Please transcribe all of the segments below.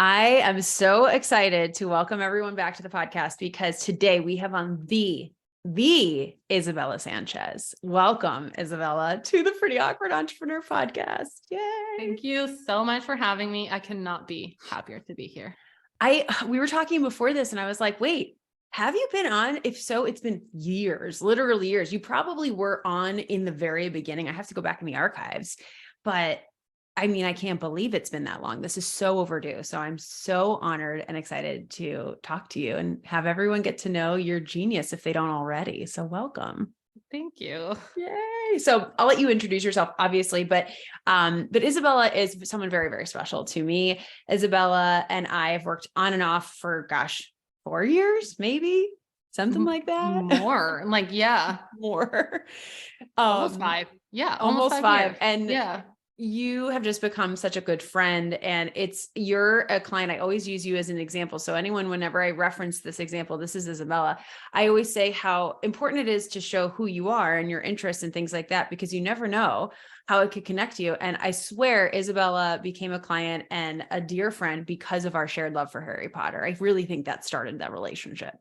I am so excited to welcome everyone back to the podcast because today we have on the Isabella Sanchez. Welcome, Isabella, to the Pretty Awkward Entrepreneur Podcast. Yay. Thank you so much for having me. I cannot be happier to be here. We were talking before this and I was like, wait, have you been on? If so, it's been years, literally years. You probably were on in the very beginning. I have to go back in the archives, but I mean, I can't believe it's been that long. This is so overdue. So I'm so honored and excited to talk to you and have everyone get to know your genius if they don't already. So welcome. Thank you. Yay. So I'll let you introduce yourself, obviously, but Isabella is someone very, very special to me. Isabella and I have worked on and off for, 4 years, maybe something like that. More More. Almost 5. Yeah. Almost 5. Years. And yeah. You have just become such a good friend, and you're a client. I always use you as an example. So whenever I reference this example, this is Isabella, I always say how important it is to show who you are and your interests and things like that, because you never know how it could connect you. And I swear Isabella became a client and a dear friend because of our shared love for Harry Potter. I really think that started that relationship.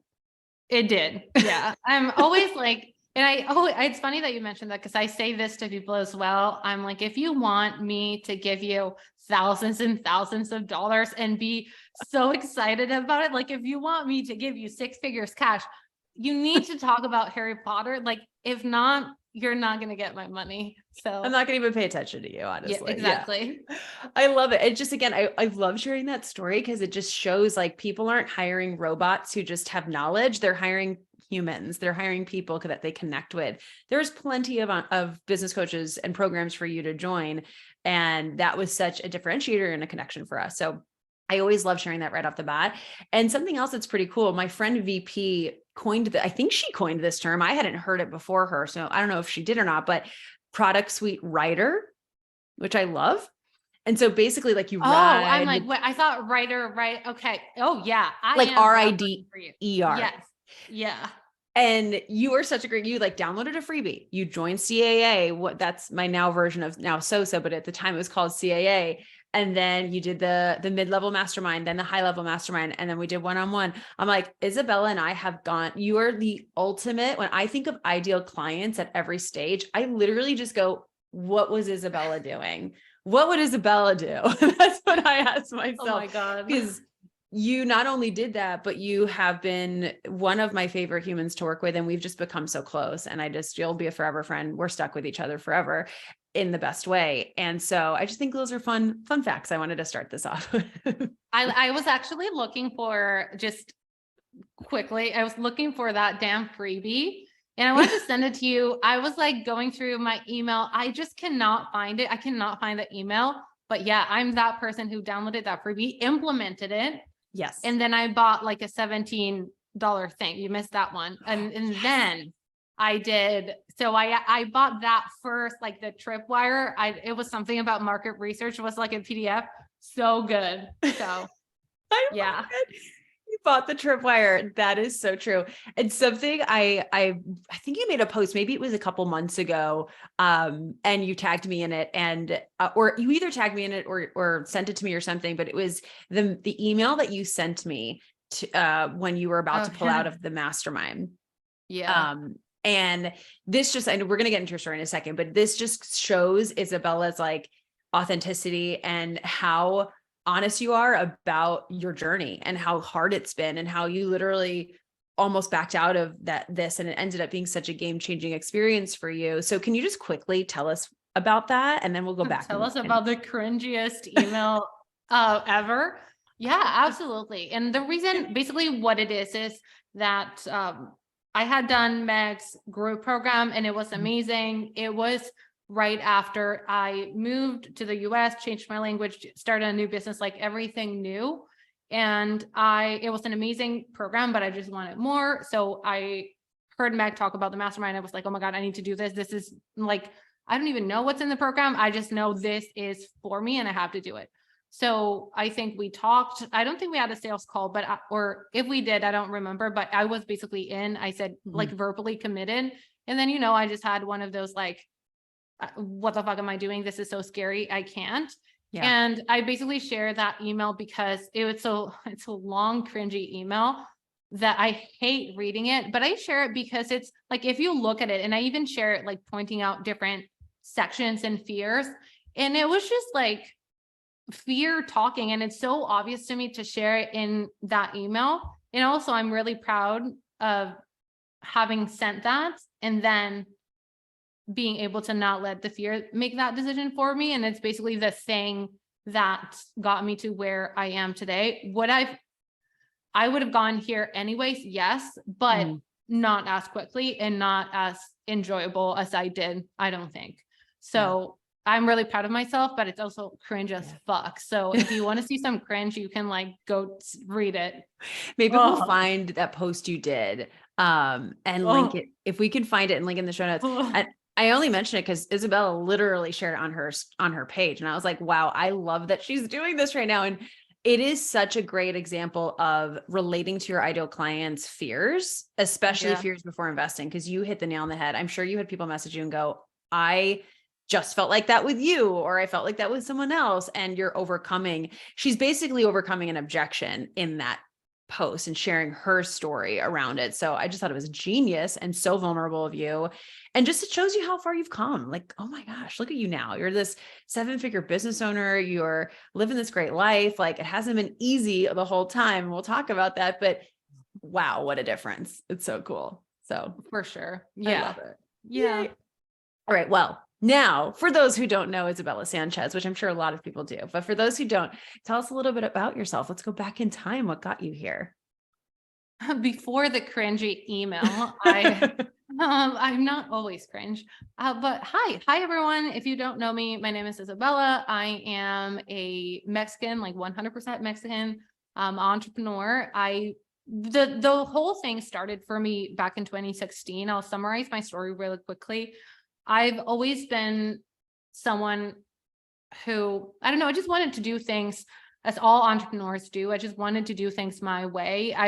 It did. Yeah. I'm always like, and it's funny that you mentioned that because I say this to people as well. I'm like, if you want me to give you thousands and thousands of dollars and be so excited about it, like if you want me to give you 6 figures cash, you need to talk about Harry Potter. Like, if not, you're not going to get my money. So I'm not going to even pay attention to you, honestly. Yeah, exactly. Yeah. I love it. It just, again, I love sharing that story because it just shows like people aren't hiring robots who just have knowledge. They're hiring humans. They're hiring people that they connect with. There's plenty of business coaches and programs for you to join. And that was such a differentiator and a connection for us. So I always love sharing that right off the bat. And something else that's pretty cool. My friend VP I think she coined this term. I hadn't heard it before her. So I don't know if she did or not, but product suite writer, which I love. And so basically like write. I'm like, wait, I thought writer, right? Okay. Oh yeah. Like RIDER. Yes. Yeah. And you are such a great, you like downloaded a freebie, you joined CAA. That's my now version of now SOSA, but at the time it was called CAA. And then you did the mid-level mastermind, then the high-level mastermind. And then we did one-on-one. I'm like, Isabella and I have you are the ultimate. When I think of ideal clients at every stage, I literally just go, what was Isabella doing? What would Isabella do? That's what I ask myself. Oh my God. Because you not only did that, but you have been one of my favorite humans to work with. And we've just become so close. And you'll be a forever friend. We're stuck with each other forever in the best way. And so I just think those are fun facts. I wanted to start this off. I was actually looking for, just quickly, I was looking for that damn freebie and I wanted to send it to you. I was like going through my email. I just cannot find it. I cannot find the email, but yeah, I'm that person who downloaded that freebie, implemented it. Yes. And then I bought like a $17 thing. You missed that one. And yes. Then I did. So I bought that first, like the tripwire. It was something about market research. It was like a PDF. So good. So yeah. You bought the tripwire. That is so true. And something I think you made a post, maybe it was a couple months ago, and you tagged me in it, and or you either tagged me in it or sent it to me or something. But it was the email that you sent me to when you were about to pull out of the mastermind. Yeah. And this just, and we're going to get into your story in a second, but this just shows Isabella's like authenticity and how honest you are about your journey and how hard it's been and how you literally almost backed out of this and it ended up being such a game-changing experience for you. So can you just quickly tell us about that? And then we'll go back. Tell us about the cringiest email ever. Yeah, absolutely. And the reason, basically what it is that I had done Meg's group program and it was amazing. It was right after I moved to the US, changed my language, started a new business, like everything new. And it was an amazing program, but I just wanted more. So I heard Meg talk about the mastermind. I was like, oh my God, I need to do this. This is like, I don't even know what's in the program. I just know this is for me and I have to do it. So I think we talked, I don't think we had a sales call, but, or if we did, I don't remember, but I was basically I said like verbally committed. And then, I just had one of those, like, what the fuck am I doing? This is so scary. I can't. Yeah. And I basically share that email because it's a long, cringy email that I hate reading it, but I share it because it's like, if you look at it, and I even share it, like pointing out different sections and fears. And it was just like fear talking. And it's so obvious to me to share it in that email. And also I'm really proud of having sent that and then being able to not let the fear make that decision for me. And it's basically the thing that got me to where I am today. I would have gone here anyways, yes, but not as quickly and not as enjoyable as I did, I don't think. So I'm really proud of myself, but it's also cringe as fuck. So if you want to see some cringe, you can like go read it. Maybe we'll find that post you did and link it. If we can find it and link in the show notes. And I only mention it because Isabella literally shared it on her page. And I was like, wow, I love that she's doing this right now. And it is such a great example of relating to your ideal clients' fears, especially fears before investing, because you hit the nail on the head. I'm sure you had people message you and go, I just felt like that with you, or I felt like that with someone else. And she's basically overcoming an objection in that post and sharing her story around it. So I just thought it was genius and so vulnerable of you. And just it shows you how far you've come. Like, oh my gosh, look at you now. You're this 7-figure business owner. You're living this great life. Like, it hasn't been easy the whole time. We'll talk about that, but wow, what a difference. It's so cool. So for sure. I love it. Yeah. Yay. All right. Well, now for those who don't know Isabella Sanchez, which I'm sure a lot of people do, but for those who don't, tell us a little bit about yourself. Let's go back in time. What got you here? Before the cringy email, I'm not always cringe, but hi everyone. If you don't know me, my name is Isabella. I am a Mexican, like 100% Mexican entrepreneur. The whole thing started for me back in 2016. I'll summarize my story really quickly. I've always been someone who, I don't know, I just wanted to do things as all entrepreneurs do. I just wanted to do things my way. I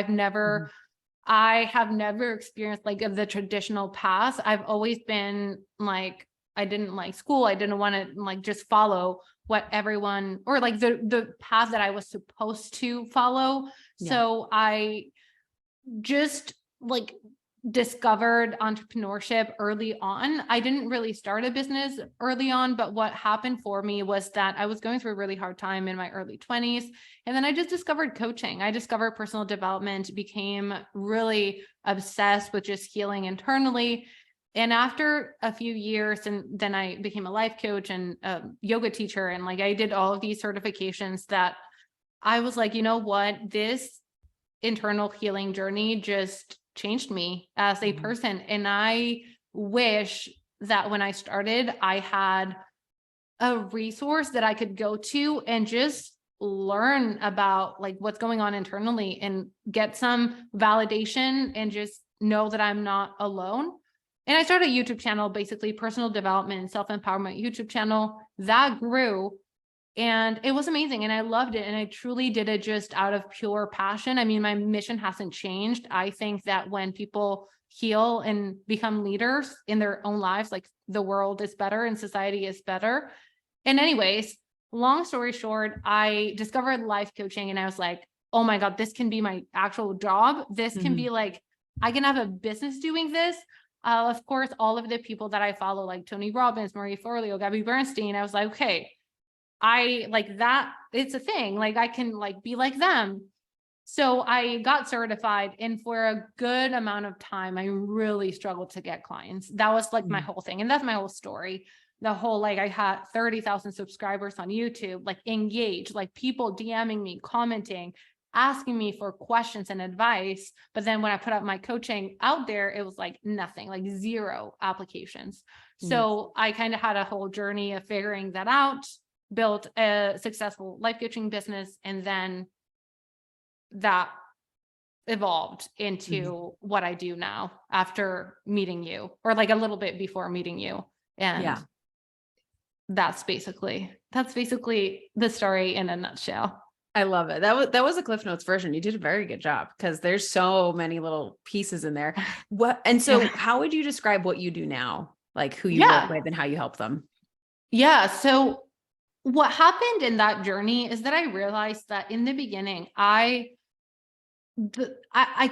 have never experienced like the traditional path. I've always been like, I didn't like school. I didn't want to like just follow what everyone, or like the path that I was supposed to follow. Yeah. So I just like discovered entrepreneurship early on. I didn't really start a business early on, but what happened for me was that I was going through a really hard time in my early 20s. And then I just discovered coaching. I discovered personal development, became really obsessed with just healing internally. And after a few years, and then I became a life coach and a yoga teacher. And like, I did all of these certifications that I was like, you know what, this internal healing journey just changed me as a person. And I wish that when I started, I had a resource that I could go to and just learn about like what's going on internally and get some validation and just know that I'm not alone. And I started a YouTube channel, basically personal development and self-empowerment YouTube channel that grew. And it was amazing. And I loved it. And I truly did it just out of pure passion. I mean, my mission hasn't changed. I think that when people heal and become leaders in their own lives, like the world is better and society is better. And anyways, long story short, I discovered life coaching and I was like, oh my God, this can be my actual job. This can be like, I can have a business doing this. Of course, all of the people that I follow, like Tony Robbins, Marie Forleo, Gabby Bernstein, I was like, okay, I like that. It's a thing. Like I can like be like them. So I got certified, and for a good amount of time, I really struggled to get clients. That was like my whole thing. And that's my whole story. The whole, like I had 30,000 subscribers on YouTube, like engaged, like people DMing me, commenting, asking me for questions and advice. But then when I put up my coaching out there, it was like nothing, like 0 applications. So I kind of had a whole journey of figuring that out, built a successful life coaching business, and then that evolved into what I do now after meeting you, or like a little bit before meeting you. And that's basically the story in a nutshell. I love it. That was a Cliff Notes version. You did a very good job because there's so many little pieces in there. How would you describe what you do now? Like who you work with and how you help them? Yeah. So what happened in that journey is that I realized that in the beginning, I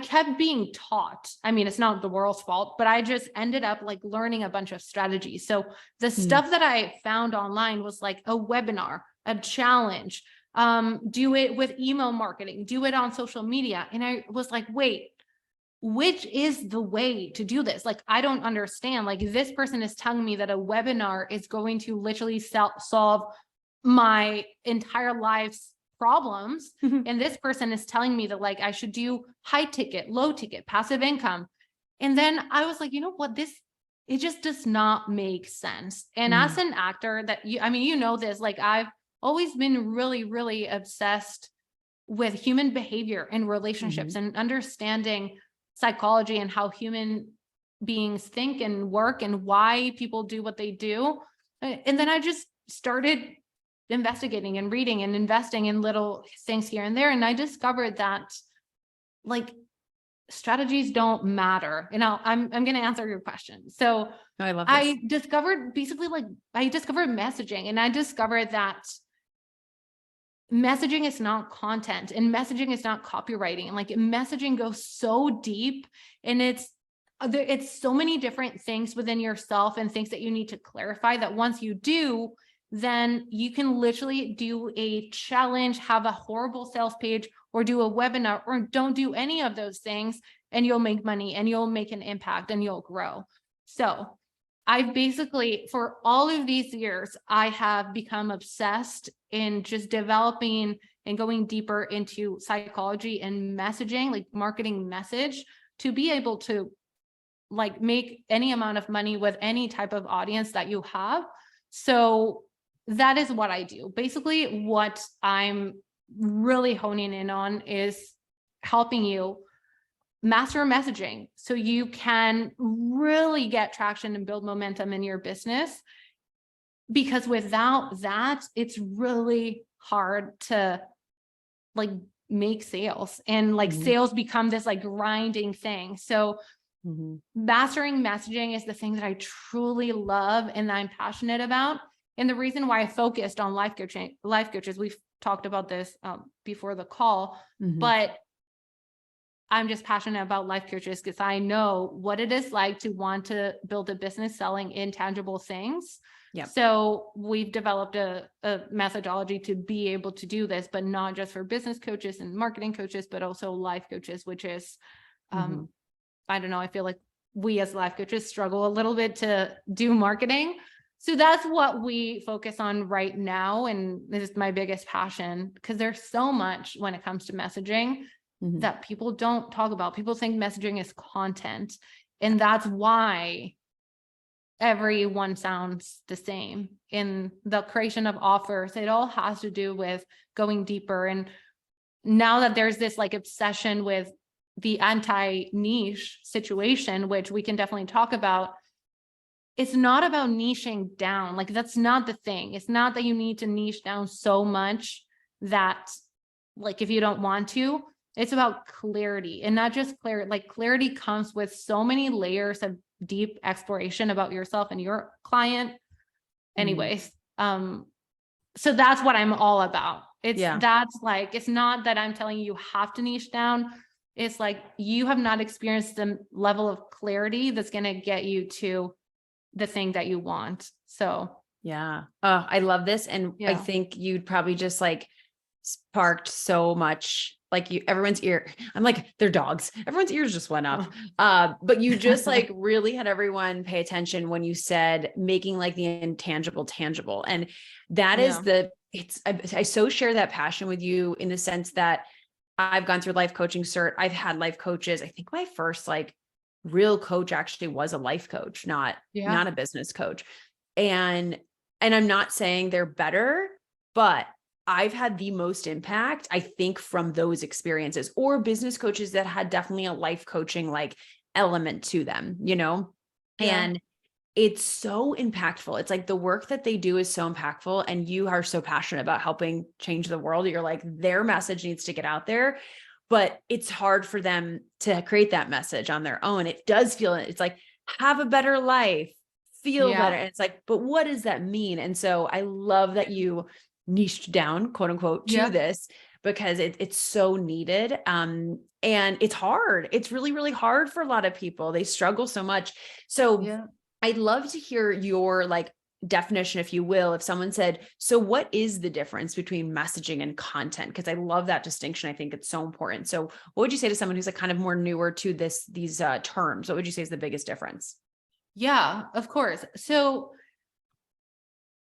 kept being taught. I mean, it's not the world's fault, but I just ended up like learning a bunch of strategies. So the stuff that I found online was like a webinar, a challenge, do it with email marketing, do it on social media. And I was like, wait, which is the way to do this? Like, I don't understand. Like, this person is telling me that a webinar is going to literally solve my entire life's problems. And this person is telling me that like I should do high ticket, low ticket, passive income. And then I was like, you know what, it just does not make sense. And as an actor that I mean, you know this, like I've always been really, really obsessed with human behavior and relationships and understanding psychology and how human beings think and work and why people do what they do. And then I just started investigating and reading and investing in little things here and there. And I discovered that like strategies don't matter. And I'm going to answer your question. So I love this. I discovered messaging, and I discovered that messaging is not content and messaging is not copywriting. And like messaging goes so deep, and it's so many different things within yourself and things that you need to clarify, that once you do, then you can literally do a challenge, have a horrible sales page, or do a webinar, or don't do any of those things, and you'll make money and you'll make an impact and you'll grow. So I've basically, for all of these years, I have become obsessed in just developing and going deeper into psychology and messaging, like marketing message, to be able to like make any amount of money with any type of audience that you have. So that is what I do. Basically, what I'm really honing in on is helping you master messaging so you can really get traction and build momentum in your business. Because without that, it's really hard to like make sales, and like sales become this like grinding thing. So mastering messaging is the thing that I truly love and that I'm passionate about. And the reason why I focused on life coaches, we've talked about this before the call, but I'm just passionate about life coaches because I know what it is like to want to build a business selling intangible things. Yep. So we've developed a methodology to be able to do this, but not just for business coaches and marketing coaches, but also life coaches, which is, I don't know, I feel like we as life coaches struggle a little bit to do marketing. So that's what we focus on right now. And this is my biggest passion, because there's so much when it comes to messaging that people don't talk about. People think messaging is content, and that's why everyone sounds the same in the creation of offers. It all has to do with going deeper. And now that there's this like obsession with the anti-niche situation, which we can definitely talk about, it's not about niching down. Like, that's not the thing. It's not that you need to niche down so much that like, if you don't want to, it's about clarity, and not just clarity. Like, clarity comes with so many layers of deep exploration about yourself and your client. Anyways, so that's what I'm all about. That's like, it's not that I'm telling you have to niche down. It's like, you have not experienced the level of clarity that's going to get you to the thing that you want. So yeah. Oh, I love this. And I think you'd probably just like sparked so much, like everyone's ear. I'm like, they're dogs. Everyone's ears just went up. But you just like really had everyone pay attention when you said making like the intangible tangible. And that is I so share that passion with you, in the sense that I've gone through life coaching cert. I've had life coaches. I think my first like real coach actually was a life coach, not a business coach. And I'm not saying they're better, but I've had the most impact, I think, from those experiences, or business coaches that had definitely a life coaching like element to them, you know? And it's so impactful. It's like the work that they do is so impactful, and you are so passionate about helping change the world. You're like, their message needs to get out there, but it's hard for them to create that message on their own. It does feel, it's like, have a better life, feel better. And it's like, but what does that mean? And so I love that you niched down, quote unquote, to this, because it's so needed. And it's hard. It's really, really hard for a lot of people. They struggle so much. So I'd love to hear your like definition, if you will, if someone said, so what is the difference between messaging and content? Because I love that distinction. I think it's so important. So what would you say to someone who's like kind of more newer to these terms? What would you say is the biggest difference? Yeah, of course. So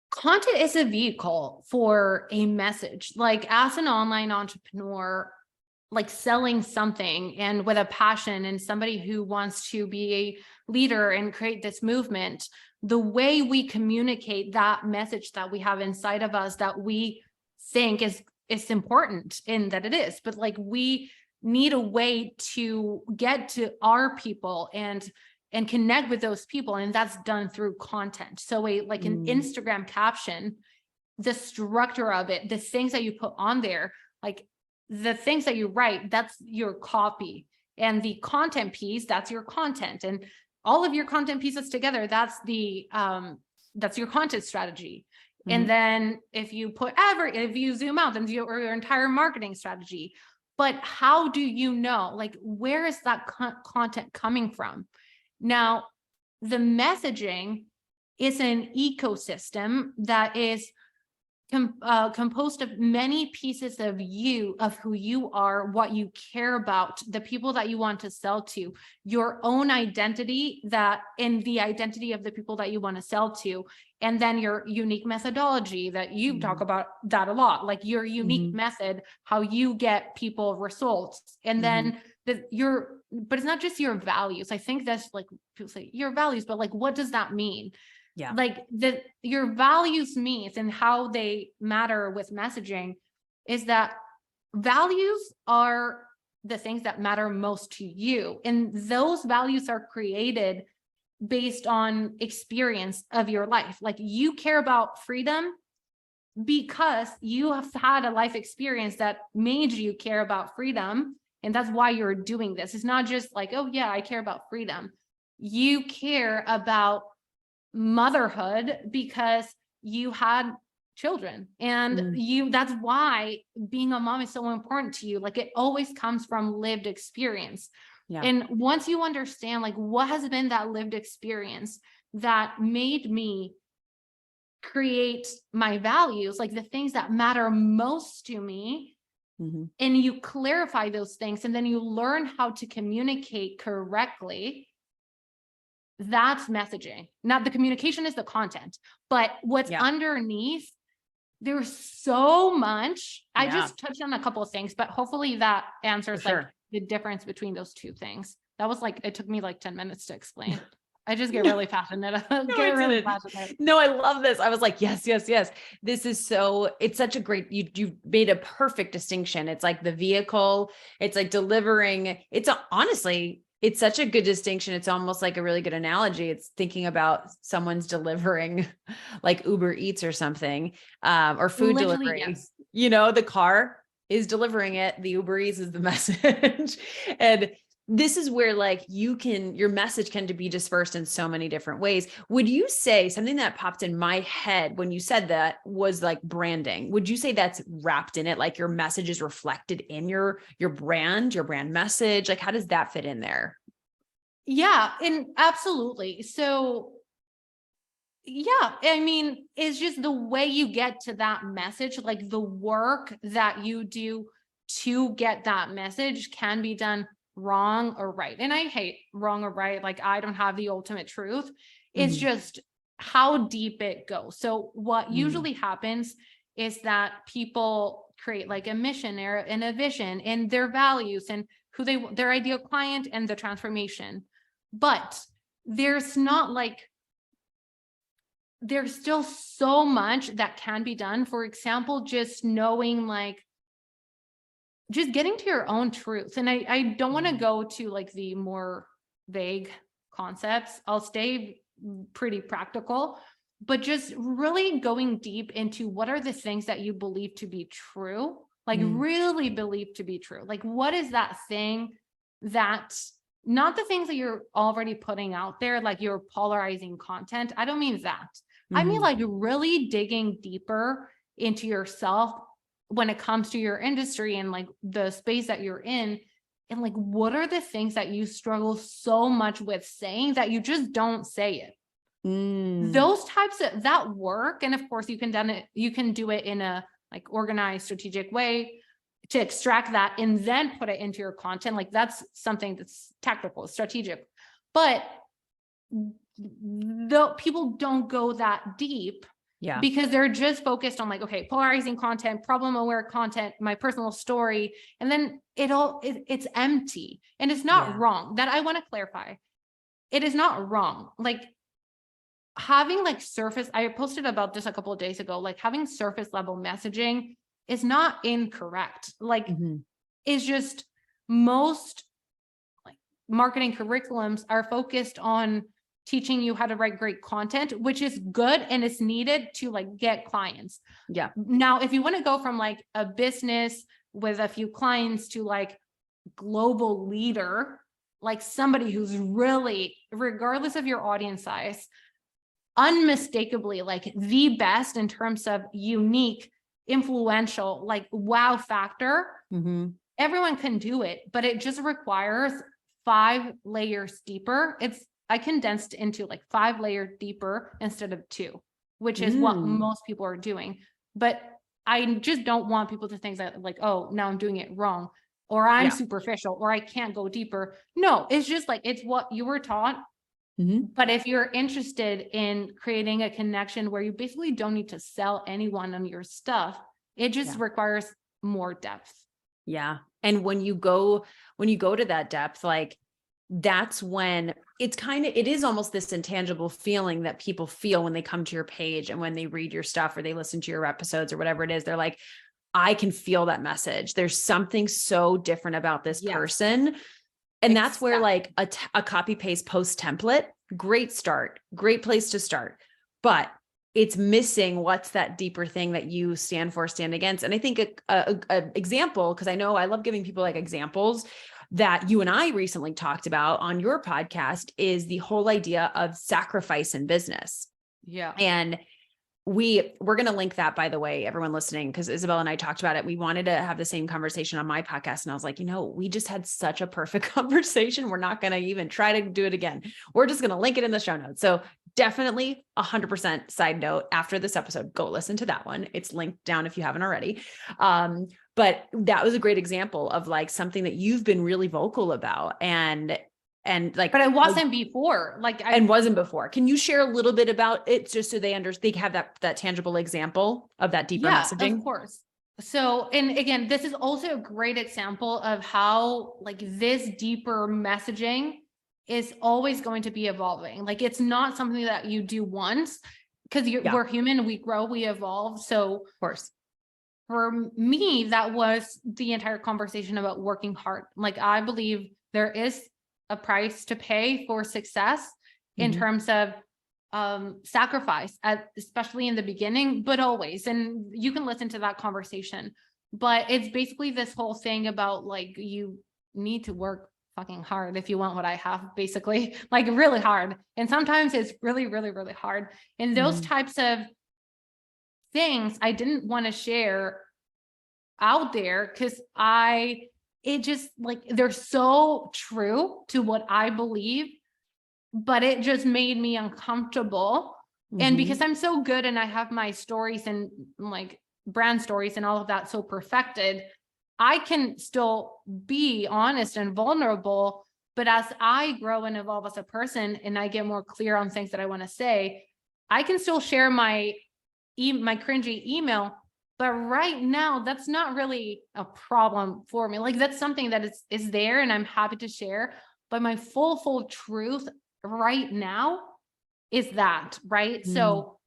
content is a vehicle for a message. Like as an online entrepreneur, like selling something and with a passion and somebody who wants to be a leader and create this movement, the way we communicate that message that we have inside of us that we think is important, and that it is, but like we need a way to get to our people and connect with those people, and that's done through content. So like an Instagram caption, the structure of it, the things that you put on there, like the things that you write, that's your copy, and the content piece, that's your content, and all of your content pieces together, that's your content strategy. And then if you zoom out, then your entire marketing strategy. But how do you know, like, where is that content coming from? Now, the messaging is an ecosystem that is composed of many pieces of who you are, what you care about, the people that you want to sell to, your own identity and the identity of the people that you want to sell to, and then your unique methodology that you talk about that a lot, like your unique method, how you get people results. And then but it's not just your values. I think that's like people say your values, but like, what does that mean? Yeah. Like your values means and how they matter with messaging is that values are the things that matter most to you. And those values are created based on experience of your life. Like you care about freedom because you have had a life experience that made you care about freedom. And that's why you're doing this. It's not just like, oh yeah, I care about freedom. You care about motherhood because you had children, and that's why being a mom is so important to you. Like it always comes from lived experience. And once you understand like what has been that lived experience that made me create my values, like the things that matter most to me, and you clarify those things, and then you learn how to communicate correctly, that's messaging. Not the communication is the content, but what's underneath, there's so much. I just touched on a couple of things, but hopefully that answers like the difference between those two things. That was like, it took me like 10 minutes to explain. I just get really passionate. No, I love this. I was like, yes. This is it's such a great, you made a perfect distinction. It's like the vehicle, it's like delivering. Honestly, it's such a good distinction. It's almost like a really good analogy. It's thinking about someone's delivering like Uber Eats or something, or food delivery. You know, the car is delivering it. The Uber Eats is the message. And this is where like your message can be dispersed in so many different ways. Would you say something that popped in my head when you said that was like branding? Would you say that's wrapped in it? Like your message is reflected in your brand message? Like how does that fit in there? Yeah, and absolutely. So yeah, I mean, it's just the way you get to that message, like the work that you do to get that message can be done wrong or right. And I hate wrong or right. Like I don't have the ultimate truth. It's just how deep it goes. So what usually happens is that people create like a mission and a vision and their values and their ideal client and the transformation. But there's still so much that can be done. For example, just knowing just getting to your own truth. And I don't want to go to like the more vague concepts. I'll stay pretty practical, but just really going deep into what are the things that you believe to be true, like really believe to be true. Like, what is that thing that not the things that you're already putting out there, like your polarizing content. I don't mean that. I mean, like really digging deeper into yourself when it comes to your industry and like the space that you're in. And like, what are the things that you struggle so much with saying that you just don't say it? Those types of that work. And of course you can do it in a like organized, strategic way to extract that and then put it into your content. Like that's something that's tactical, strategic, but the people don't go that deep. Yeah. Because they're just focused on like, okay, polarizing content, problem aware content, my personal story. And then it's empty, and it's not wrong. That I want to clarify. It is not wrong. Like having like surface, I posted about this a couple of days ago, like having surface level messaging is not incorrect. Like it's just most like marketing curriculums are focused on teaching you how to write great content, which is good and it's needed to like get clients. Yeah. Now, if you want to go from like a business with a few clients to like global leader, like somebody who's really, regardless of your audience size, unmistakably like the best in terms of unique, influential, like wow factor, everyone can do it, but it just requires 5 layers deeper. I condensed into like 5 layers deeper instead of 2, which is what most people are doing. But I just don't want people to think that like, oh, now I'm doing it wrong, or I'm superficial, or I can't go deeper. No, it's just like, it's what you were taught. But if you're interested in creating a connection where you basically don't need to sell anyone on your stuff, it just requires more depth. Yeah. And when you go to that depth, like that's when it is almost this intangible feeling that people feel when they come to your page and when they read your stuff or they listen to your episodes or whatever it is. They're like, I can feel that message. There's something so different about this person. And that's where like a copy paste post template, great start, great place to start, but it's missing what's that deeper thing that you stand for, stand against. And I think a example, because I know I love giving people like examples that you and I recently talked about on your podcast, is the whole idea of sacrifice in business. Yeah. And we're going to link that, by the way, everyone listening, because Isabella and I talked about it. We wanted to have the same conversation on my podcast. And I was like, we just had such a perfect conversation. We're not going to even try to do it again. We're just going to link it in the show notes. So definitely 100% side note, after this episode, go listen to that one. It's linked down if you haven't already. But that was a great example of like something that you've been really vocal about and like, but I wasn't before, wasn't before. Can you share a little bit about it just so they have that tangible example of that deeper messaging? Of course. So, and again, this is also a great example of how like this deeper messaging is always going to be evolving. Like it's not something that you do once, because we're human, we grow, we evolve. So of course, for me, that was the entire conversation about working hard. Like I believe there is a price to pay for success in terms of sacrifice, especially in the beginning, but always. And you can listen to that conversation, but it's basically this whole thing about like, you need to work fucking hard if you want what I have, basically, like really hard. And sometimes it's really, really, really hard. And those types of things I didn't want to share out there because it just like, they're so true to what I believe, but it just made me uncomfortable. And because I'm so good and I have my stories and like brand stories and all of that so perfected, I can still be honest and vulnerable. But as I grow and evolve as a person and I get more clear on things that I want to say, I can still share my cringy email. But right now, that's not really a problem for me. Like that's something that is there and I'm happy to share. But my full truth right now is that, right? So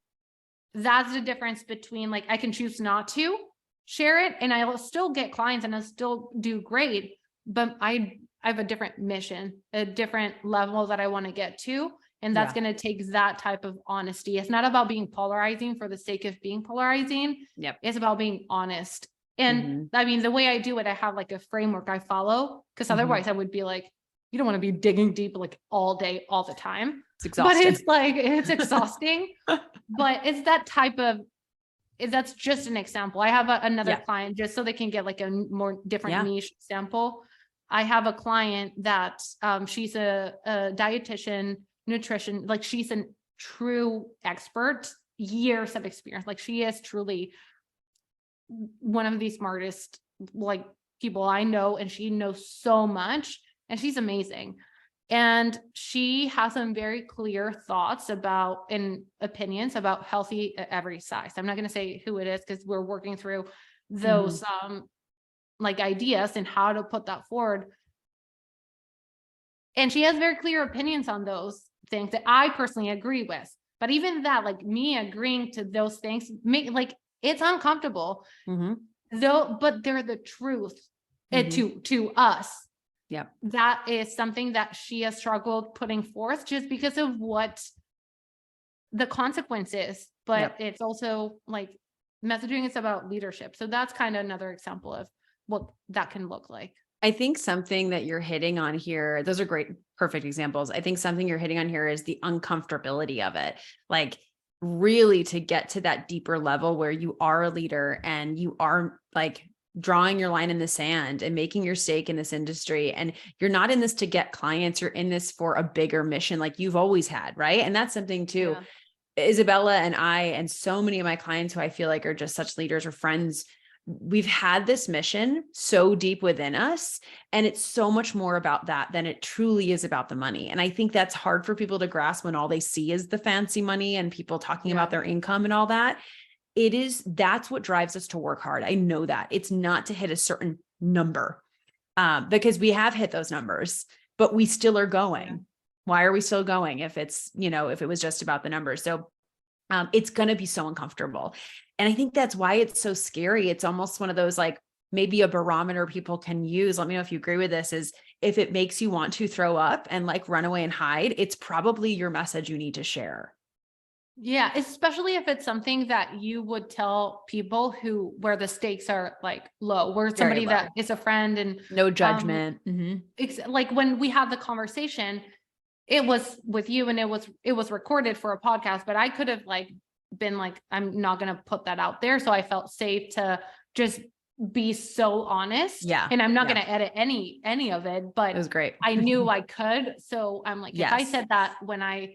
that's the difference between like, I can choose not to share it and I will still get clients and I'll still do great, but I have a different mission, a different level that I want to get to. And that's going to take that type of honesty. It's not about being polarizing for the sake of being polarizing. It's about being honest. And I mean, the way I do it, I have like a framework I follow, because otherwise I would be like, you don't want to be digging deep like all day, all the time. It's exhausting. But it's like, it's exhausting, but it's that type of, that's just an example. I have another client, just so they can get like a more different niche example. I have a client that she's a dietitian, nutrition, like she's a true expert, years of experience. Like she is truly one of the smartest like people I know, and she knows so much, and she's amazing. And she has some very clear thoughts about and opinions about healthy at every size. I'm not going to say who it is because we're working through those like ideas and how to put that forward. And she has very clear opinions on those things that I personally agree with. But even that, like me agreeing to those things, make like it's uncomfortable, though, but they're the truth to us. Yeah. That is something that she has struggled putting forth just because of what the consequences, but it's also like messaging is about leadership. So that's kind of another example of what that can look like. I think something that you're hitting on here, those are great, perfect examples. I think something you're hitting on here is the uncomfortability of it. Like really to get to that deeper level where you are a leader and you are like drawing your line in the sand and making your stake in this industry. And you're not in this to get clients, you're in this for a bigger mission like you've always had, right? And that's something too. Isabella and I, and so many of my clients who I feel like are just such leaders or friends, we've had this mission so deep within us, and it's so much more about that than it truly is about the money. And I think that's hard for people to grasp when all they see is the fancy money and people talking about their income and all that. That's what drives us to work hard. I know that it's not to hit a certain number, because we have hit those numbers, but we still are going. Why are we still going if it's, if it was just about the numbers? So it's going to be so uncomfortable. And I think that's why it's so scary. It's almost one of those, like maybe a barometer people can use. Let me know if you agree with this, is if it makes you want to throw up and like run away and hide, it's probably your message you need to share. Yeah. Especially if it's something that you would tell people where the stakes are like low, where somebody that is a friend and no judgment. Like when we had the conversation, it was with you and it was recorded for a podcast, but I could have like been like, I'm not going to put that out there. So I felt safe to just be so honest. Yeah. And I'm not going to edit any of it, but it was great. I knew I could. So I'm like, if I said that when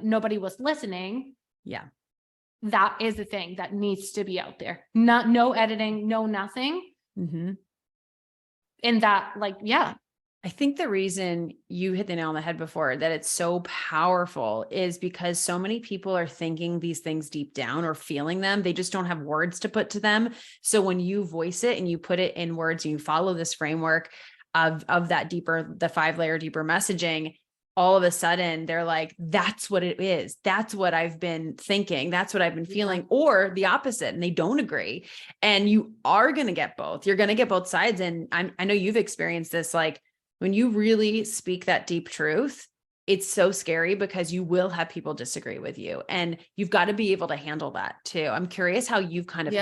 nobody was listening, that is the thing that needs to be out there. No editing, no nothing. And that I think the reason you hit the nail on the head before, that it's so powerful, is because so many people are thinking these things deep down or feeling them. They just don't have words to put to them. So when you voice it and you put it in words, and you follow this framework of that deeper, the 5-layer deeper messaging, all of a sudden they're like, that's what it is. That's what I've been thinking. That's what I've been feeling, or the opposite. And they don't agree. And you are going to get both. You're going to get both sides. And I know you've experienced this, like, when you really speak that deep truth, it's so scary because you will have people disagree with you, and you've got to be able to handle that too. I'm curious how you've kind of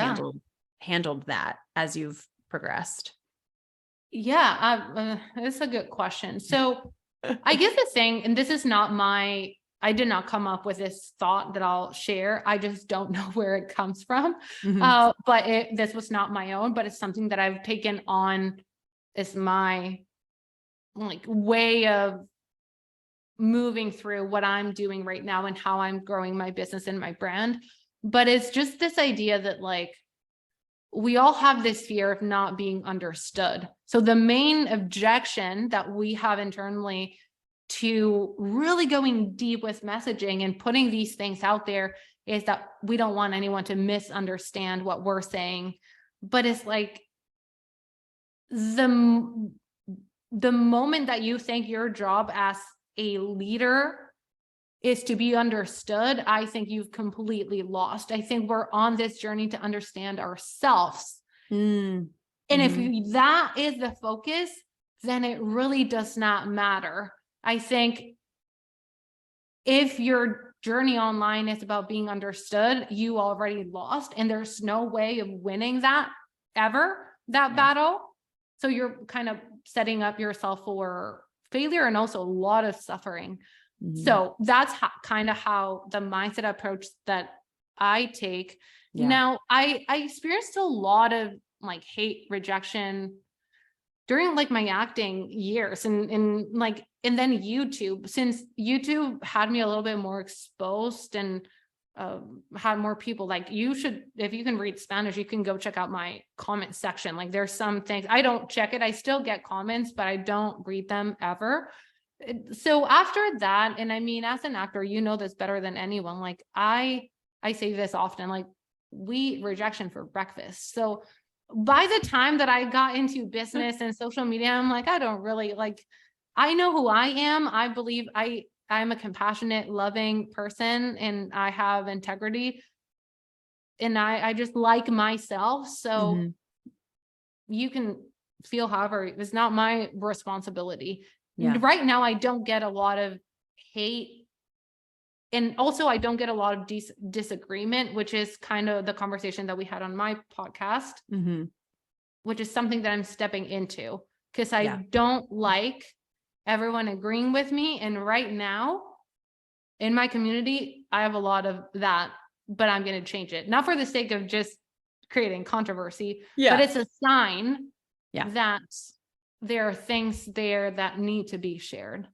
handled that as you've progressed. Yeah, it's a good question. So I guess the thing, and this is not I did not come up with this thought that I'll share. I just don't know where it comes from. But this was not my own, but it's something that I've taken on as my like way of moving through what I'm doing right now and how I'm growing my business and my brand. But it's just this idea that like, we all have this fear of not being understood. So the main objection that we have internally to really going deep with messaging and putting these things out there is that we don't want anyone to misunderstand what we're saying. But it's like the moment that you think your job as a leader is to be understood, I think you've completely lost. I think we're on this journey to understand ourselves. And if that is the focus, then it really does not matter. I think if your journey online is about being understood, you already lost, and there's no way of winning that battle. So you're kind of setting up yourself for failure and also a lot of suffering. Mhm. So that's kind of how the mindset approach that I take. Yeah. Now, I experienced a lot of like hate, rejection during like my acting years and then YouTube, since YouTube had me a little bit more exposed and had more people. Like, you should, if you can read Spanish, you can go check out my comment section. Like, there's some things I don't check it. I still get comments, but I don't read them ever. So after that, and I mean, as an actor, you know this better than anyone. Like, I say this often, like, we eat rejection for breakfast. So by the time that I got into business and social media, I'm like, I don't really like, I know who I am. I believe I'm a compassionate, loving person, and I have integrity, and I just like myself. So Mhm. you can feel however, it's not my responsibility. Yeah. Right now, I don't get a lot of hate. And also, I don't get a lot of disagreement, which is kind of the conversation that we had on my podcast, Mhm. which is something that I'm stepping into, because I Yeah. don't like everyone agreeing with me. And right now in my community, I have a lot of that, but I'm going to change it. Not for the sake of just creating controversy, but it's a sign Yeah. that there are things there that need to be shared.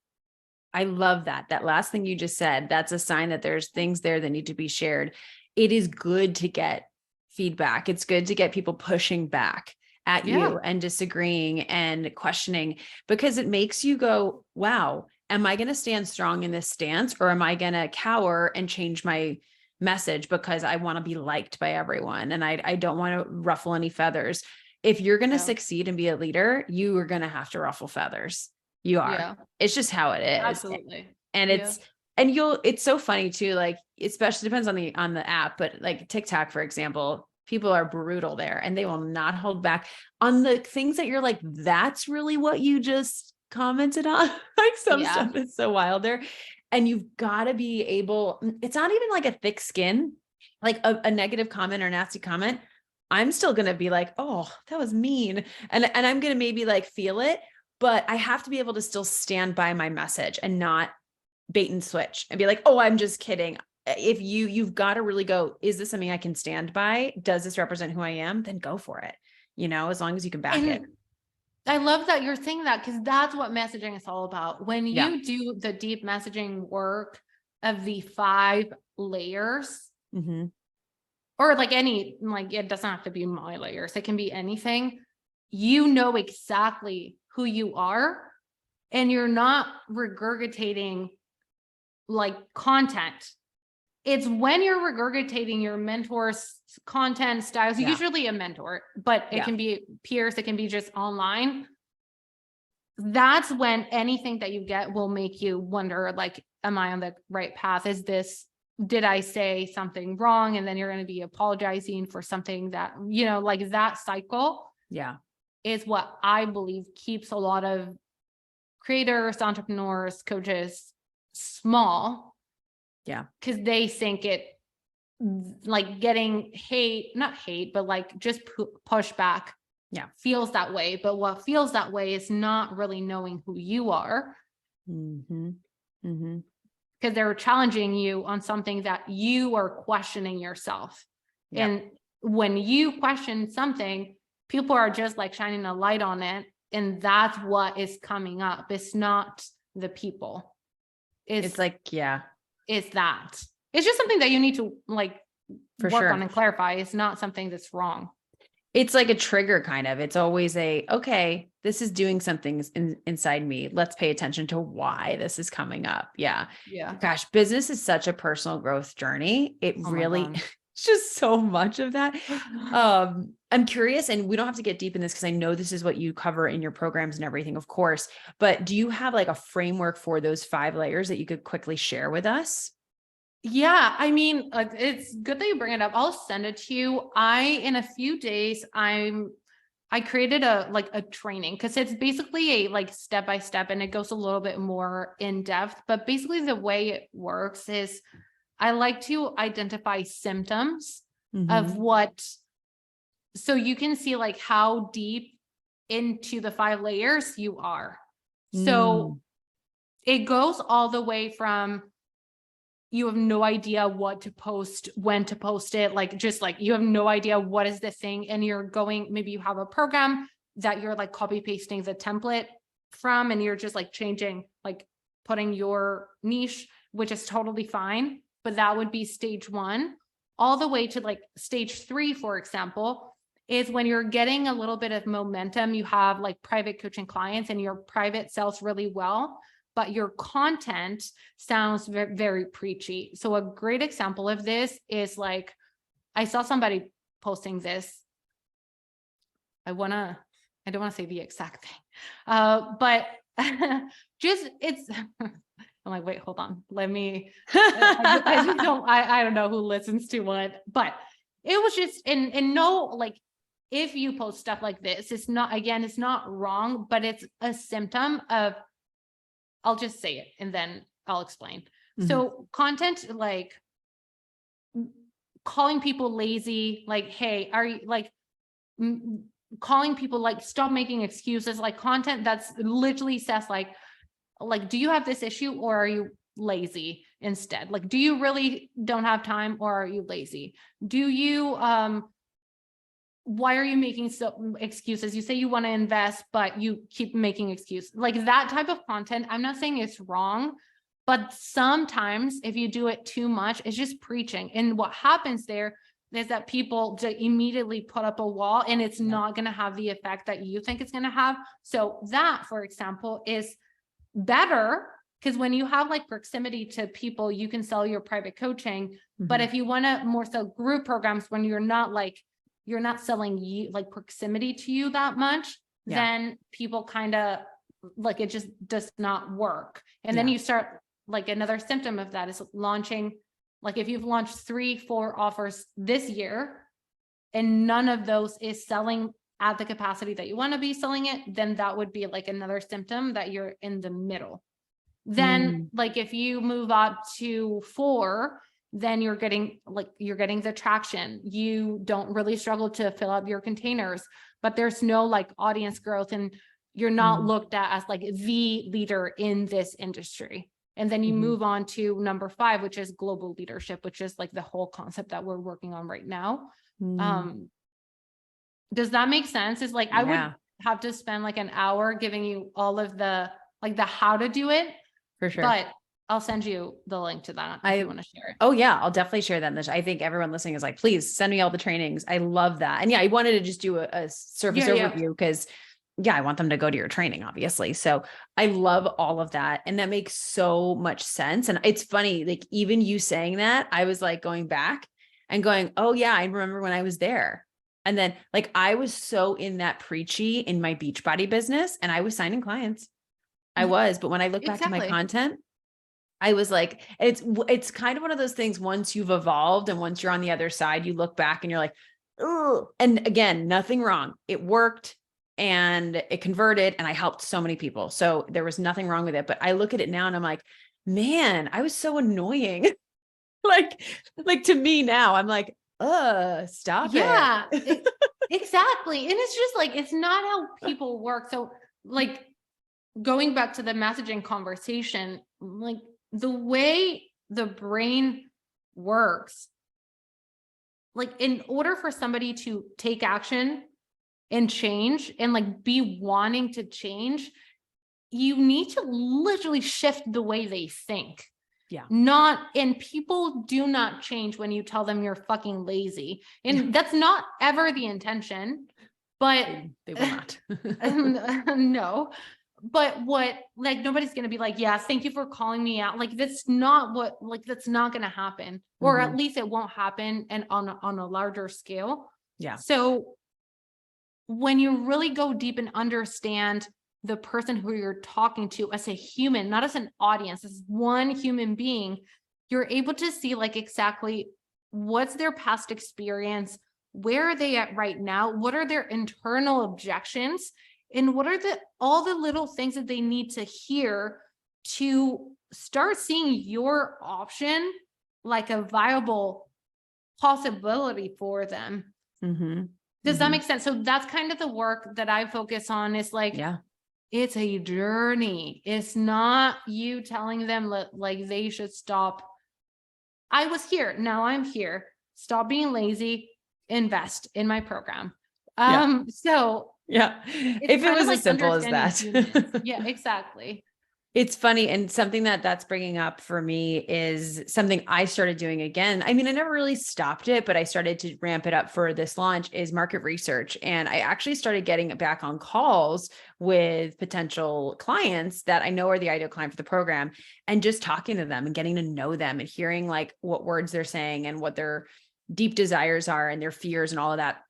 I love that. That last thing you just said, that's a sign that there's things there that need to be shared. It is good to get feedback. It's good to get people pushing back at you and disagreeing and questioning, because it makes you go, wow, am I going to stand strong in this stance, or am I going to cower and change my message because I want to be liked by everyone and I don't want to ruffle any feathers? If you're going to succeed and be a leader, you are going to have to ruffle feathers. You are. Yeah. It's just how it is. Absolutely. And it's so funny too, like, especially depends on the app, but like TikTok, for example, people are brutal there and they will not hold back on the things that you're like, that's really what you just commented on. Like, some stuff is so wild there. And you've got to be able, it's not even like a thick skin, like a negative comment or nasty comment. I'm still going to be like, oh, that was mean. And I'm going to maybe like feel it, but I have to be able to still stand by my message and not bait and switch and be like, oh, I'm just kidding. If you've got to really go, is this something I can stand by? Does this represent who I am? Then go for it. As long as you can back it. I love that you're saying that, because that's what messaging is all about. When you do the deep messaging work of the 5 layers, or like it doesn't have to be my layers. It can be anything. You know exactly who you are, and you're not regurgitating like content. It's when you're regurgitating your mentor's content styles, usually a mentor, but it can be peers, it can be just online. That's when anything that you get will make you wonder, like, am I on the right path? Did I say something wrong? And then you're going to be apologizing for something that, like, that cycle is what I believe keeps a lot of creators, entrepreneurs, coaches small. Yeah. Because they think it, like, getting not hate, but like just pushback feels that way. But what feels that way is not really knowing who you are. Because they're challenging you on something that you are questioning yourself. And when you question something, people are just like shining a light on it. And that's what is coming up. It's not the people. It's like, it's that. It's just something that you need to like work on and clarify. It's not something that's wrong. It's like a trigger kind of. It's always okay, this is doing something inside me. Let's pay attention to why this is coming up. Yeah. Gosh, business is such a personal growth journey. It really, it's just so much of that. I'm curious, and we don't have to get deep in this because I know this is what you cover in your programs and everything, of course, but do you have like a framework for those 5 layers that you could quickly share with us? Yeah, I mean, it's good that you bring it up. I'll send it to you. In a few days, I created a training, because it's basically a like step-by-step, and it goes a little bit more in depth. But basically the way it works is I like to identify symptoms of what, so you can see like how deep into the 5 layers you are. So it goes all the way from you have no idea what to post, when to post it, like just like you have no idea what is the thing, and you're going, maybe you have a program that you're like copy pasting the template from, and you're just like changing, like putting your niche, which is totally fine, but that would be stage 1. All the way to like stage 3, for example, is when you're getting a little bit of momentum, you have like private coaching clients and your private sells really well, but your content sounds very, very preachy. So a great example of this is like, I saw somebody posting this. I don't want to say the exact thing, but just it's, I'm like, wait, hold on. Let me, I don't know who listens to what, but it was just, and no, like, if you post stuff like this, it's not, again, it's not wrong, but it's a symptom of, I'll just say it and then I'll explain. So content, like calling people lazy, like, hey, are you like, calling people like, stop making excuses, like content that's literally says like, do you have this issue or are you lazy instead? Like, do you really don't have time or are you lazy? Do you, why are you making so excuses? You say you want to invest, but you keep making excuses. Like that type of content, I'm not saying it's wrong, but sometimes if you do it too much, it's just preaching. And what happens there is that people immediately put up a wall, and it's not going to have the effect that you think it's going to have. So that, for example, is better, because when you have like proximity to people, you can sell your private coaching. But if you want to more so group programs, when you're not like, you're not selling you like proximity to you that much, then people kind of like, it just does not work. And then you start, like another symptom of that is launching, like if you've launched 3-4 offers this year and none of those is selling at the capacity that you want to be selling it, then that would be like another symptom that you're in the middle. Then like if you move up to 4, then you're getting the traction. You don't really struggle to fill up your containers, but there's no like audience growth, and you're not looked at as like the leader in this industry. And then you move on to number 5, which is global leadership, which is like the whole concept that we're working on right now. Does that make sense? It's like, I would have to spend like an hour giving you all of the, like the how to do it. For sure. But I'll send you the link to that if you want to share it. Oh yeah, I'll definitely share that. I think everyone listening is like, please send me all the trainings. I love that. And I wanted to just do a surface overview because I want them to go to your training, obviously. So I love all of that. And that makes so much sense. And it's funny, like even you saying that, I was like going back and going, oh yeah, I remember when I was there. And then like, I was so in that preachy in my Beachbody business, and I was signing clients. I was, but when I look back to my content, I was like, it's kind of one of those things. Once you've evolved and once you're on the other side, you look back and you're like, oh, and again, nothing wrong. It worked and it converted and I helped so many people. So there was nothing wrong with it. But I look at it now and I'm like, man, I was so annoying. like to me now, I'm like, stop it. Exactly. And it's just like, it's not how people work. So like going back to the messaging conversation, like the way the brain works, like in order for somebody to take action and change and like be wanting to change, you need to literally shift the way they think. And people do not change when you tell them you're fucking lazy. And that's not ever the intention, but they will not. No. But what, like, nobody's going to be like, yeah, thank you for calling me out. Like, that's not going to happen, or at least it won't happen. And on a larger scale. So when you really go deep and understand the person who you're talking to as a human, not as an audience, as one human being, you're able to see like exactly what's their past experience, where are they at right now, what are their internal objections, and what are all the little things that they need to hear to start seeing your option like a viable possibility for them. Does that make sense? So that's kind of the work that I focus on, is like, Yeah. it's a journey. It's not you telling them like they should stop. I was here, now I'm here. Stop being lazy, invest in my program. Yeah. So Yeah. it's If it kind of was like as simple as understanding humans. that. Yeah, exactly. It's funny. And something that's bringing up for me is something I started doing again. I mean, I never really stopped it, but I started to ramp it up for this launch, is market research. And I actually started getting back on calls with potential clients that I know are the ideal client for the program, and just talking to them and getting to know them and hearing like what words they're saying and what their deep desires are and their fears and all of that.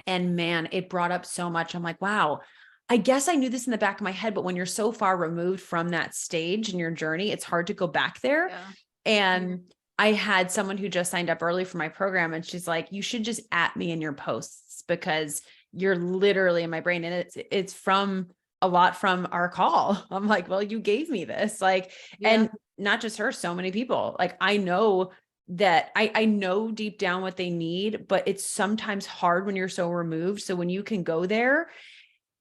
And man, it brought up so much. I'm like, wow, I guess I knew this in the back of my head, but when you're so far removed from that stage in your journey, it's hard to go back there. Yeah. And I had someone who just signed up early for my program, and she's like, you should just at me in your posts, because you're literally in my brain. And it's from a lot from our call. I'm like, well, you gave me this, like, and not just her, so many people. Like, I know that I know deep down what they need, but it's sometimes hard when you're so removed. So when you can go there,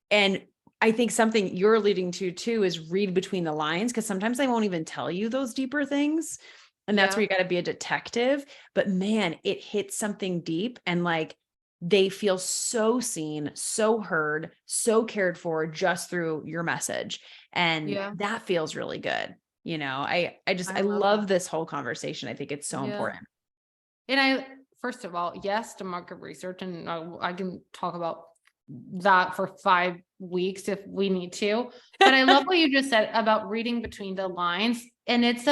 and I think something you're alluding to too is read between the lines, because sometimes they won't even tell you those deeper things. And that's where you got to be a detective. But man, it hits something deep, and like they feel so seen, so heard, so cared for just through your message. And that feels really good. I love this whole conversation. I think it's so important. And first of all, yes, to market research, and I can talk about that for 5 weeks if we need to. But I love what you just said about reading between the lines. And it's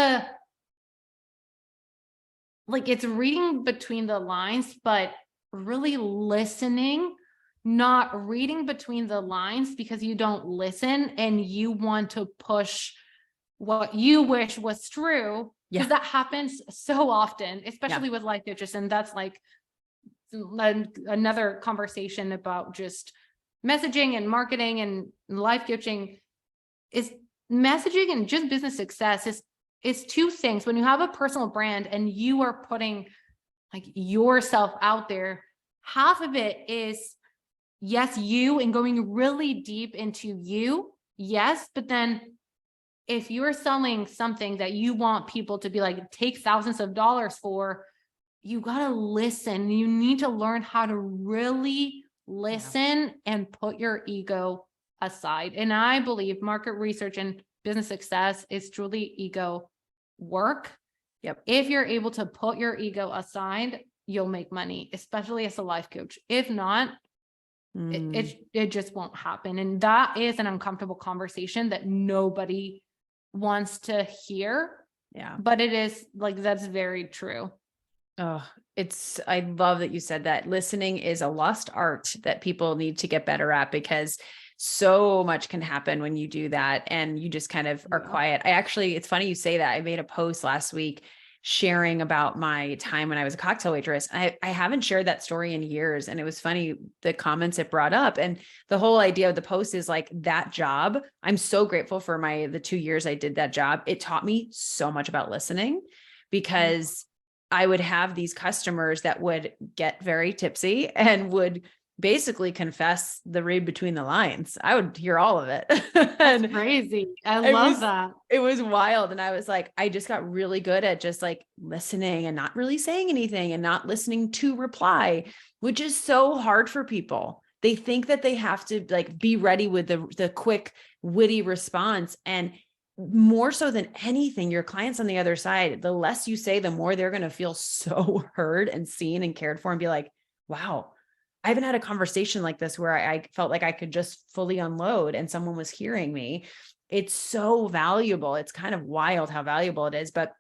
reading between the lines, but really listening, not reading between the lines because you don't listen and you want to push what you wish was true. Because that happens so often, especially with life coaches. And that's like another conversation about just messaging and marketing and life coaching. Is messaging and just business success is two things. When you have a personal brand and you are putting like yourself out there, half of it is yes, you, and going really deep into you. Yes. But then if you're selling something that you want people to be like, take thousands of dollars for, you got to listen. You need to learn how to really listen and put your ego aside. And I believe market research and business success is truly ego work. If you're able to put your ego aside, you'll make money, especially as a life coach. If not, it just won't happen. And that is an uncomfortable conversation that nobody wants to hear. But it is like, that's very true. Oh, I love that you said that. Listening is a lost art that people need to get better at, because so much can happen when you do that and you just kind of are quiet. It's funny you say that. I made a post last week sharing about my time when I was a cocktail waitress. I haven't shared that story in years. And it was funny, the comments it brought up, and the whole idea of the post is like, that job, I'm so grateful for the 2 years I did that job. It taught me so much about listening, because I would have these customers that would get very tipsy and would basically confess the read between the lines. I would hear all of it. That's crazy. I love that. It was wild. And I was like, I just got really good at just like listening and not really saying anything and not listening to reply, which is so hard for people. They think that they have to like be ready with the quick, witty response. And more so than anything, your clients on the other side, the less you say, the more they're going to feel so heard and seen and cared for, and be like, wow, I haven't had a conversation like this where I felt like I could just fully unload and someone was hearing me. It's so valuable. It's kind of wild how valuable it is. But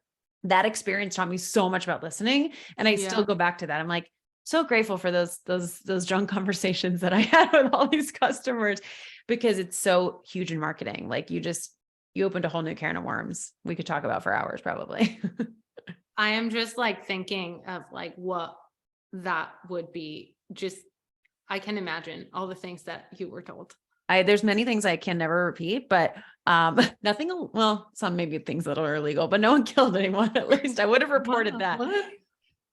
that experience taught me so much about listening. And I still go back to that. I'm like, so grateful for those drunk conversations that I had with all these customers, because it's so huge in marketing. Like you opened a whole new can of worms we could talk about for hours, probably. I am just like thinking of like what that would be. Just, I can imagine all the things that you were told. There's many things I can never repeat, but nothing, well, some maybe things that are illegal, but no one killed anyone. At least I would have reported that.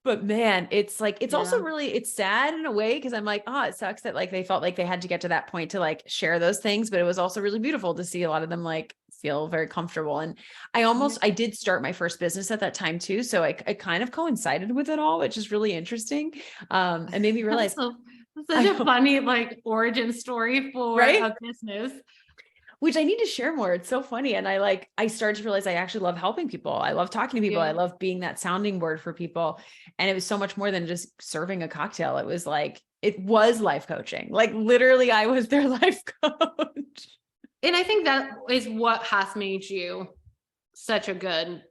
But man, it's like, it's also Yeah. really, it's sad in a way. Cause I'm like, oh, it sucks that like, they felt like they had to get to that point to like share those things, but it was also really beautiful to see a lot of them like feel very comfortable. And Yeah. I did start my first business at that time too. So I kind of coincided with it all, which is really interesting. And made me realize So I such a know, funny like origin story for right? a business. Which I need to share more. It's so funny. And I started to realize I actually love helping people. I love talking to people. I Yeah. love being that sounding board for people. And it was so much more than just serving a cocktail. It was like, it was life coaching. Like literally I was their life coach. And I think that is what has made you such a good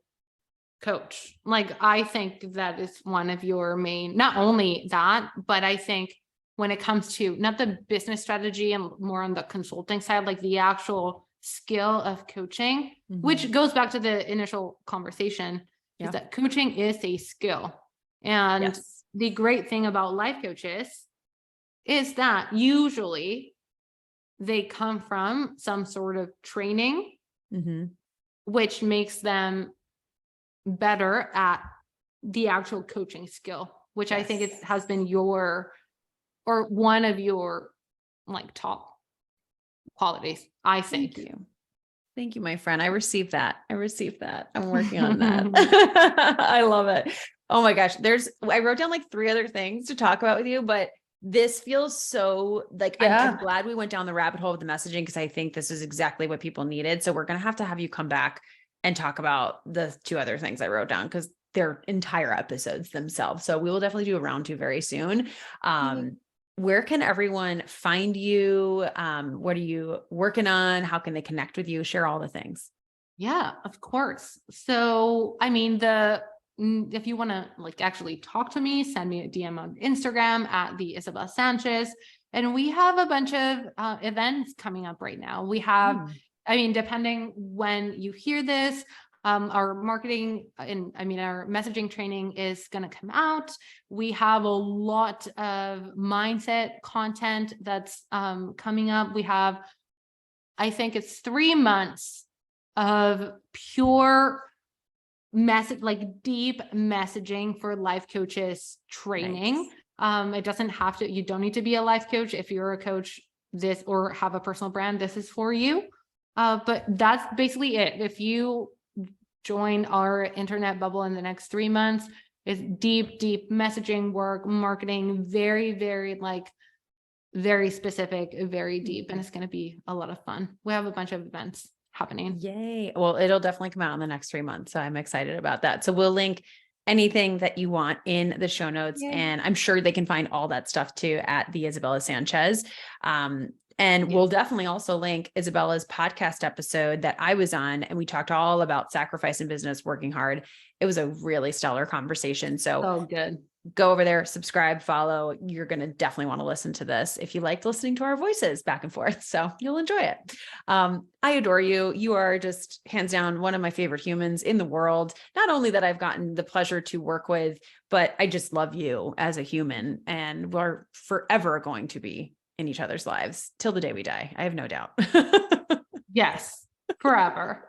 coach. Like, I think that is one of your main, not only that, but I think when it comes to not the business strategy and more on the consulting side, like the actual skill of coaching, which goes back to the initial conversation, is Yeah. that coaching is a skill. And Yes. the great thing about life coaches is that usually they come from some sort of training, Mm-hmm. which makes them better at the actual coaching skill, which I think it Yes. has been your, or one of your like top qualities, I Thank think. you. Thank you, my friend. I received that. I received that. I'm working on that. I love it. Oh my gosh. I wrote down like 3 other things to talk about with you, but this feels so like, I'm Yeah. glad we went down the rabbit hole with the messaging because I think this is exactly what people needed. So we're going to have you come back and talk about the 2 other things I wrote down because they're entire episodes themselves. So we will definitely do a round 2 very soon. Where can everyone find you? What are you working on? How can they connect with you? Share all the things. Yeah, of course. So, I mean, if you want to like actually talk to me, send me a DM on Instagram at the Isabella Sanchez. And we have a bunch of events coming up right now. We have, Hmm. I mean, depending when you hear this, our marketing and I mean, our messaging training is going to come out. We have a lot of mindset content that's coming up. We have, I think it's 3 months of pure message, like deep messaging for life coaches training. Nice. It doesn't have to, you don't need to be a life coach. If you're a coach, this, or have a personal brand, this is for you. But that's basically it. If you join our internet bubble in the next 3 months, is deep messaging work, marketing, very like very specific, very deep, and it's going to be a lot of fun. We have a bunch of events happening. Yay. Well, it'll definitely come out in the next 3 months. So I'm excited about that. So we'll link anything that you want in the show notes. Yay. And I'm sure they can find all that stuff too at the Isabella Sanchez. And we'll definitely also link Isabella's podcast episode that I was on, and we talked all about sacrifice in business, working hard. It was a really stellar conversation. So Good. go over there, subscribe, follow. You're going to definitely want to listen to this if you liked listening to our voices back and forth. So you'll enjoy it. I adore you. You are just hands down one of my favorite humans in the world. Not only that I've gotten the pleasure to work with, but I just love you as a human, and we're forever going to be in each other's lives till the day we die. I have no doubt. Yes, forever.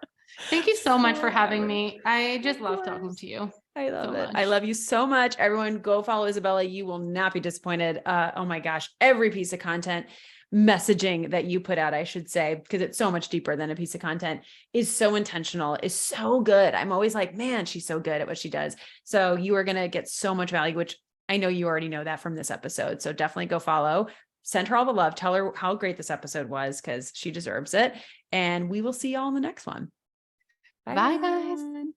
Thank you so much for having Forever. me. I just Of love talking course. to you I so love it. I much. love you so much. Everyone go follow Isabella. You will not be disappointed. Oh my gosh. Every piece of content messaging that you put out, I should say, because it's so much deeper than a piece of content, is so intentional, is so good. I'm always like, man, she's so good at what she does. So you are going to get so much value, which I know you already know that from this episode. So definitely go follow, send her all the love, tell her how great this episode was because she deserves it. And we will see y'all in the next one. Bye, guys.